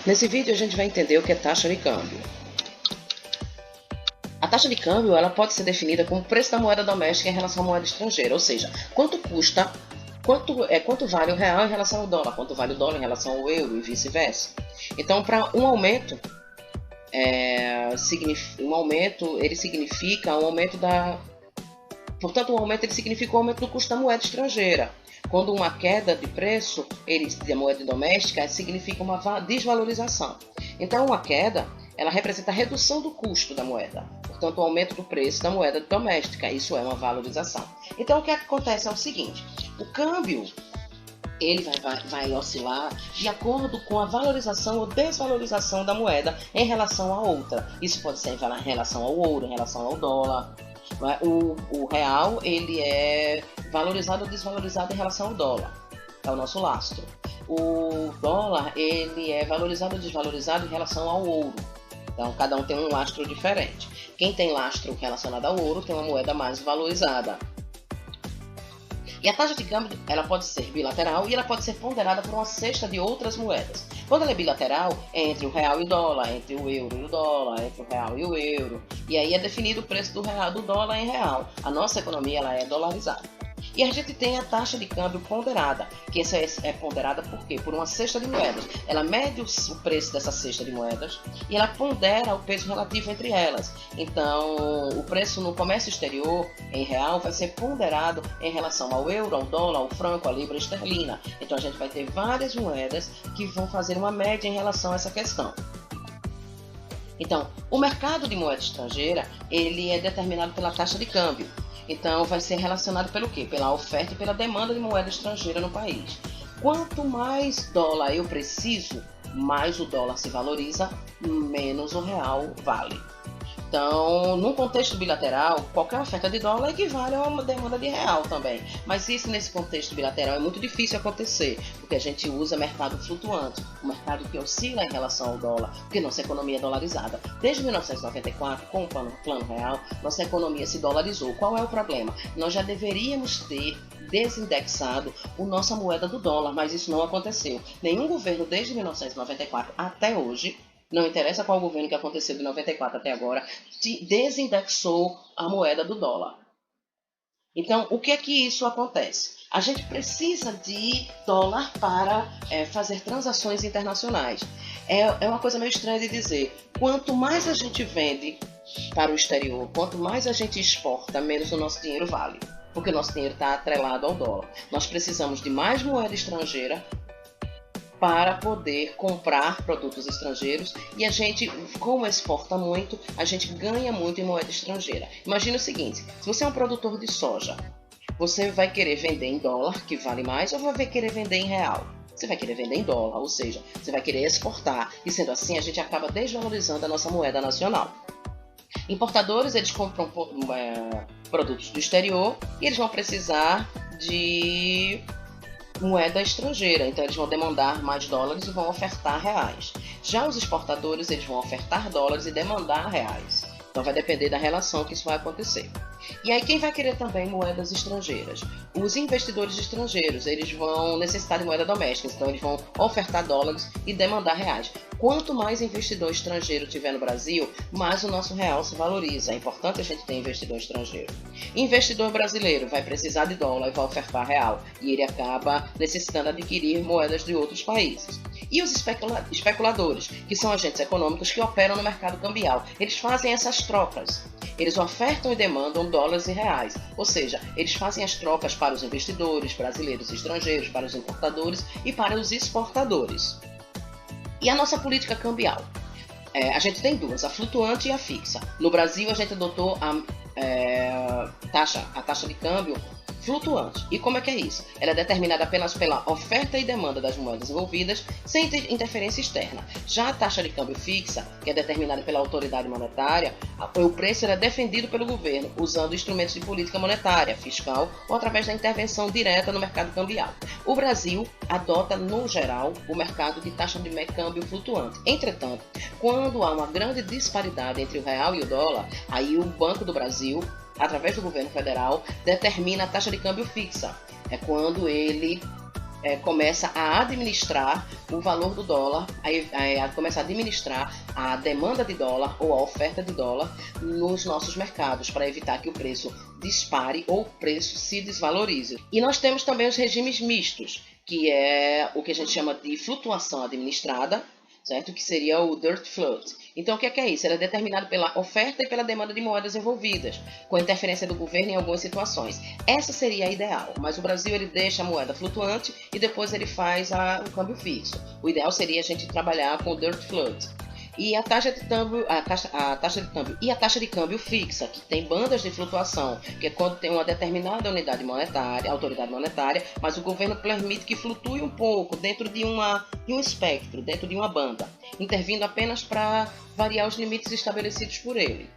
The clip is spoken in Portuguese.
Nesse vídeo a gente vai entender o que é taxa de câmbio. A taxa de câmbio ela pode ser definida como o preço da moeda doméstica em relação à moeda estrangeira, ou seja, quanto vale o real em relação ao dólar, quanto vale o dólar em relação ao euro e vice-versa. Então, para um aumento, ele significa um aumento da... Portanto, um aumento ele significa um aumento do custo da moeda estrangeira. Quando uma queda de preço da moeda doméstica significa uma desvalorização. Então, uma queda ela representa a redução do custo da moeda, portanto, o aumento do preço da moeda doméstica. Isso é uma valorização. Então, o que acontece é o seguinte: o câmbio ele vai oscilar de acordo com a valorização ou desvalorização da moeda em relação a outra. Isso pode ser em relação ao ouro, em relação ao dólar. O real ele é valorizado ou desvalorizado em relação ao dólar. É o nosso lastro. O dólar ele é valorizado ou desvalorizado em relação ao ouro. Então, cada um tem um lastro diferente. Quem tem lastro relacionado ao ouro tem uma moeda mais valorizada. E a taxa de câmbio ela pode ser bilateral e ela pode ser ponderada por uma cesta de outras moedas. Quando ela é bilateral, é entre o real e o dólar, entre o euro e o dólar, entre o real e o euro. E aí é definido o preço do dólar em real. A nossa economia ela é dolarizada. E a gente tem a taxa de câmbio ponderada, que essa é ponderada por quê? Por uma cesta de moedas. Ela mede o preço dessa cesta de moedas e ela pondera o peso relativo entre elas. Então, o preço no comércio exterior, em real, vai ser ponderado em relação ao euro, ao dólar, ao franco, à libra esterlina. Então, a gente vai ter várias moedas que vão fazer uma média em relação a essa questão. Então, o mercado de moeda estrangeira, ele é determinado pela taxa de câmbio. Então, vai ser relacionado pelo quê? Pela oferta e pela demanda de moeda estrangeira no país. Quanto mais dólar eu preciso, mais o dólar se valoriza, menos o real vale. Então, num contexto bilateral, qualquer oferta de dólar equivale a uma demanda de real também. Mas isso nesse contexto bilateral é muito difícil acontecer, porque a gente usa mercado flutuante, um mercado que oscila em relação ao dólar, porque nossa economia é dolarizada. Desde 1994, com o plano real, nossa economia se dolarizou. Qual é o problema? Nós já deveríamos ter desindexado a nossa moeda do dólar, mas isso não aconteceu. Nenhum governo desde 1994 até hoje, não interessa qual governo que aconteceu de 94 até agora, desindexou a moeda do dólar. Então, o que é que isso acontece? A gente precisa de dólar para fazer transações internacionais. É uma coisa meio estranha de dizer. Quanto mais a gente vende para o exterior, quanto mais a gente exporta, menos o nosso dinheiro vale. Porque o nosso dinheiro está atrelado ao dólar. Nós precisamos de mais moeda estrangeira para poder comprar produtos estrangeiros e a gente, como exporta muito, a gente ganha muito em moeda estrangeira. Imagina o seguinte: se você é um produtor de soja, você vai querer vender em dólar, que vale mais, ou vai querer vender em real? Você vai querer vender em dólar, ou seja, você vai querer exportar, e sendo assim a gente acaba desvalorizando a nossa moeda nacional. Importadores, eles compram produtos do exterior e eles vão precisar de moeda estrangeira, então eles vão demandar mais dólares e vão ofertar reais. Já os exportadores, eles vão ofertar dólares e demandar reais. Então vai depender da relação que isso vai acontecer. E aí quem vai querer também moedas estrangeiras? Os investidores estrangeiros, eles vão necessitar de moeda doméstica, então eles vão ofertar dólares e demandar reais. Quanto mais investidor estrangeiro tiver no Brasil, mais o nosso real se valoriza. É importante a gente ter investidor estrangeiro. Investidor brasileiro vai precisar de dólar e vai ofertar real, e ele acaba necessitando adquirir moedas de outros países. E os especuladores, que são agentes econômicos que operam no mercado cambial. Eles fazem essas trocas. Eles ofertam e demandam dólares e reais. Ou seja, eles fazem as trocas para os investidores brasileiros e estrangeiros, para os importadores e para os exportadores. E a nossa política cambial? A gente tem duas, a flutuante e a fixa. No Brasil, a gente adotou a taxa de câmbio flutuante. E como é que é isso? Ela é determinada apenas pela oferta e demanda das moedas envolvidas, sem interferência externa. Já a taxa de câmbio fixa, que é determinada pela autoridade monetária, o preço é defendido pelo governo, usando instrumentos de política monetária, fiscal ou através da intervenção direta no mercado cambial. O Brasil adota, no geral, o mercado de taxa de câmbio flutuante. Entretanto, quando há uma grande disparidade entre o real e o dólar, aí o Banco do Brasil, através do governo federal, determina a taxa de câmbio fixa. É quando ele começa a administrar o valor do dólar, começa a administrar a demanda de dólar ou a oferta de dólar nos nossos mercados, para evitar que o preço dispare ou o preço se desvalorize. E nós temos também os regimes mistos, que é o que a gente chama de flutuação administrada, certo? Que seria o dirt float. Então, o que é isso? Ele é determinado pela oferta e pela demanda de moedas envolvidas, com interferência do governo em algumas situações. Essa seria a ideal, mas o Brasil ele deixa a moeda flutuante e depois ele faz o câmbio fixo. O ideal seria a gente trabalhar com o dirt float. E a taxa de câmbio, e a taxa de câmbio fixa, que tem bandas de flutuação, que é quando tem uma determinada unidade monetária, autoridade monetária, mas o governo permite que flutue um pouco dentro de um espectro, dentro de uma banda, intervindo apenas para variar os limites estabelecidos por ele.